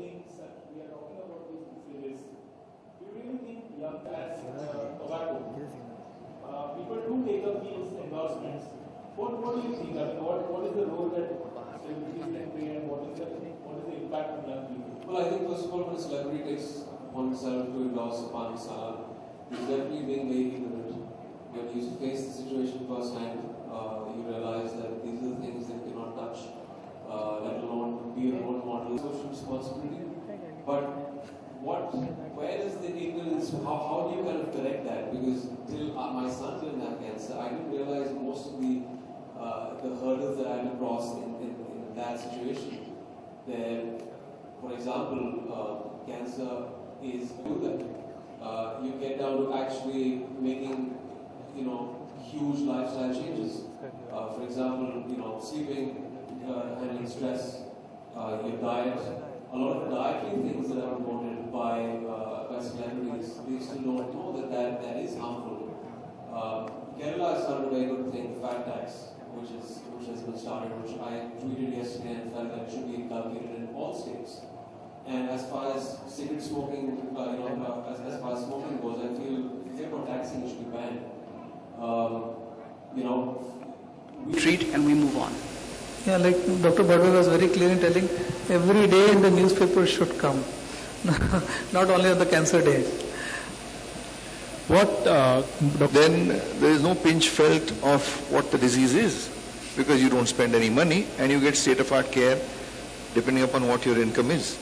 things that we are talking about these diseases, we really think young as tobacco. People do take up these endorsements. What do you think? I mean, what is the role that celebrities can play, and what is the impact on young people? Well, I think first of all, when a celebrity takes upon himself to endorse a pan masala, he's definitely being very ignorant. When you face the situation firsthand, you realize that these are the things that you cannot touch, let alone be a role model. Social responsibility. But where is the ignorance? How do you kind of correct that? Because till my son didn't have cancer, I didn't realize most of the hurdles that I had to cross in that situation. There, for example, cancer is do that. You get down to actually making, huge lifestyle changes. For example, sleeping, handling stress, your diet. A lot of dietary things that are promoted by celebrities, we still don't know that is harmful. Kerala has started a very good thing, fat tax, which has been started, which I tweeted yesterday and felt that it should be inculcated in all states. And as far as cigarette smoking, as far as smoking goes, I feel if you're taxing, it should be banned. We treat and we move on. Yeah, like Dr. Bhargava was very clear in telling, every day in the newspaper should come, not only on the cancer day. Then there is no pinch felt of what the disease is, because you don't spend any money and you get state-of-art care depending upon what your income is.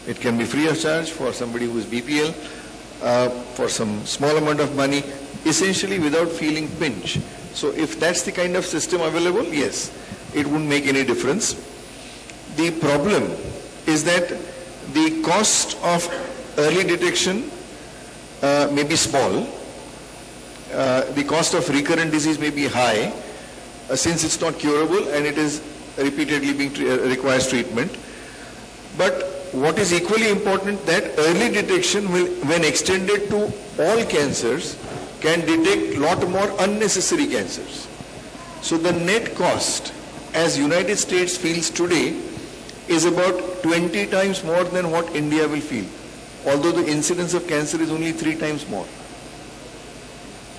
It can be free of charge for somebody who is BPL, for some small amount of money, essentially without feeling pinch. So if that's the kind of system available, yes, it wouldn't make any difference. The problem is that the cost of early detection may be small. The cost of recurrent disease may be high, since it's not curable and it is repeatedly requires treatment. But what is equally important, that early detection will, when extended to all cancers, can detect a lot more unnecessary cancers. So the net cost, as United States feels today, is about 20 times more than what India will feel, although the incidence of cancer is only 3 times more.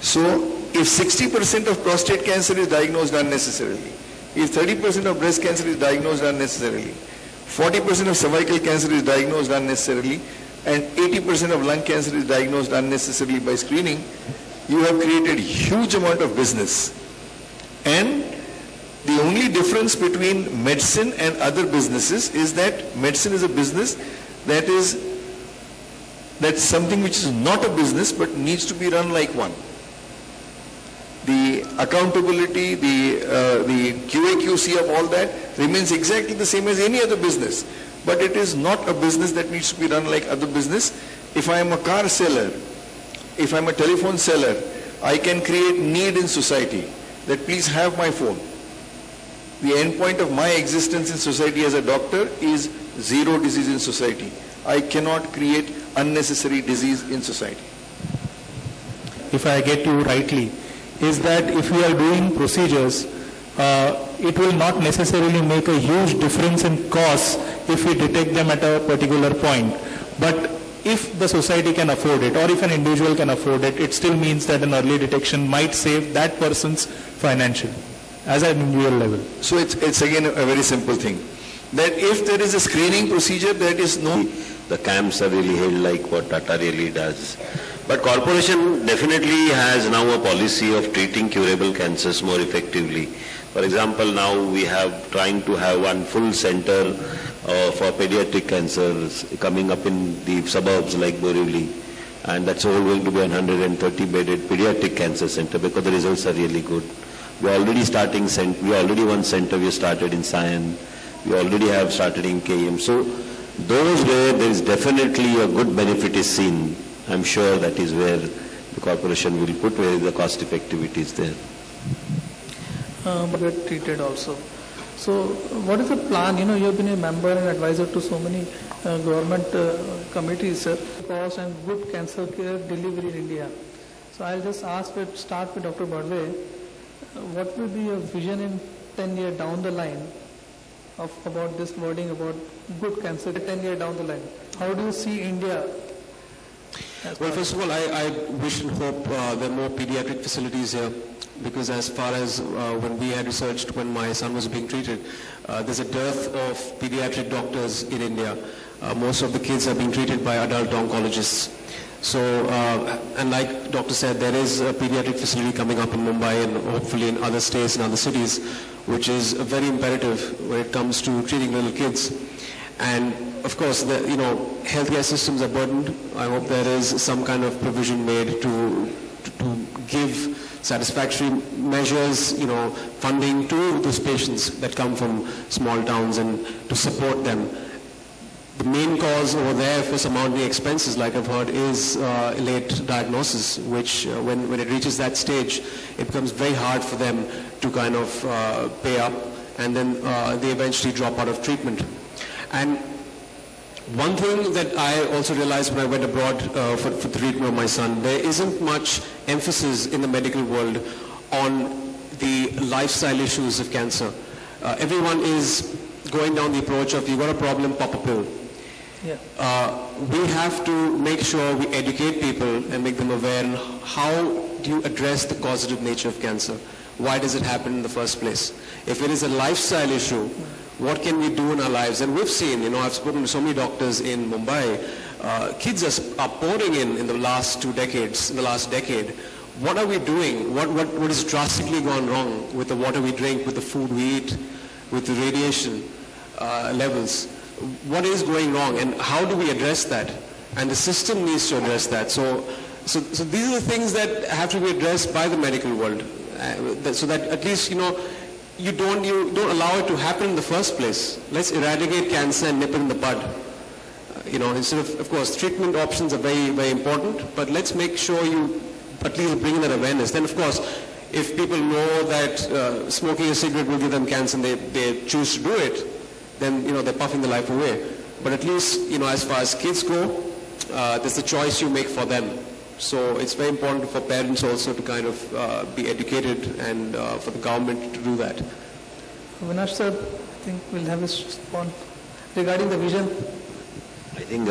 So if 60% of prostate cancer is diagnosed unnecessarily, if 30% of breast cancer is diagnosed unnecessarily, 40% of cervical cancer is diagnosed unnecessarily, and 80% of lung cancer is diagnosed unnecessarily by screening, you have created huge amount of business. And the only difference between medicine and other businesses is that medicine is a business that's something which is not a business but needs to be run like one. The accountability, the QA/QC of all that remains exactly the same as any other business. But it is not a business that needs to be run like other business. If I am a car seller, if I am a telephone seller, I can create need in society that please have my phone. The end point of my existence in society as a doctor is zero disease in society. I cannot create unnecessary disease in society. If I get you rightly, is that if we are doing procedures, it will not necessarily make a huge difference in costs if we detect them at a particular point. But if the society can afford it, or if an individual can afford it, it still means that an early detection might save that person's financial, as an individual level. So it's again a very simple thing, that if there is a screening procedure, that is no... The camps are really held like what Tata really does. But corporation definitely has now a policy of treating curable cancers more effectively. For example, now we have trying to have one full center for pediatric cancers coming up in the suburbs like Borivali, and that's all going to be a 130-bedded pediatric cancer center because the results are really good. We are already one center we started in Sion. We already have started in KM. So those where there is definitely a good benefit is seen, I'm sure that is where the corporation will put where the cost effectivity is there. But get treated also. So what is the plan? You have been a member and advisor to so many government committees, cost and good cancer care delivery in India. So I'll just start with Dr. Bhargava. What will be your vision in 10 years down the line about this wording about good cancer 10 years down the line? How do you see India? Well, first of all, I wish and hope there are more pediatric facilities here, because as far as when we had researched when my son was being treated, there's a dearth of pediatric doctors in India. Most of the kids are being treated by adult oncologists. So, and like Doctor said, there is a pediatric facility coming up in Mumbai and hopefully in other states and other cities, which is very imperative when it comes to treating little kids. And of course, healthcare systems are burdened. I hope there is some kind of provision made to give satisfactory measures, funding to those patients that come from small towns and to support them. The main cause over there for surmounting expenses, like I've heard, is late diagnosis, which when it reaches that stage, it becomes very hard for them to kind of pay up, and then they eventually drop out of treatment. And one thing that I also realized when I went abroad for the treatment of my son, there isn't much emphasis in the medical world on the lifestyle issues of cancer. Everyone is going down the approach of, you've got a problem, pop a pill. Yeah. We have to make sure we educate people and make them aware on how do you address the causative nature of cancer. Why does it happen in the first place? If it is a lifestyle issue, what can we do in our lives? And we've seen, I've spoken to so many doctors in Mumbai, kids are pouring in the last 2 decades, in the last decade. What are we doing? What has drastically gone wrong with the water we drink, with the food we eat, with the radiation levels? What is going wrong, and how do we address that? And the system needs to address that. So these are the things that have to be addressed by the medical world, so that at least, you don't allow it to happen in the first place. Let's eradicate cancer and nip it in the bud. Instead of course, treatment options are very, very important, but let's make sure you at least bring in that awareness. Then, of course, if people know that smoking a cigarette will give them cancer and they choose to do it, then, they're puffing their life away. But at least, as far as kids go, there's a choice you make for them. So it's very important for parents also to kind of be educated, and for the government to do that. Avinash sir, I think we'll have a response regarding the vision. I think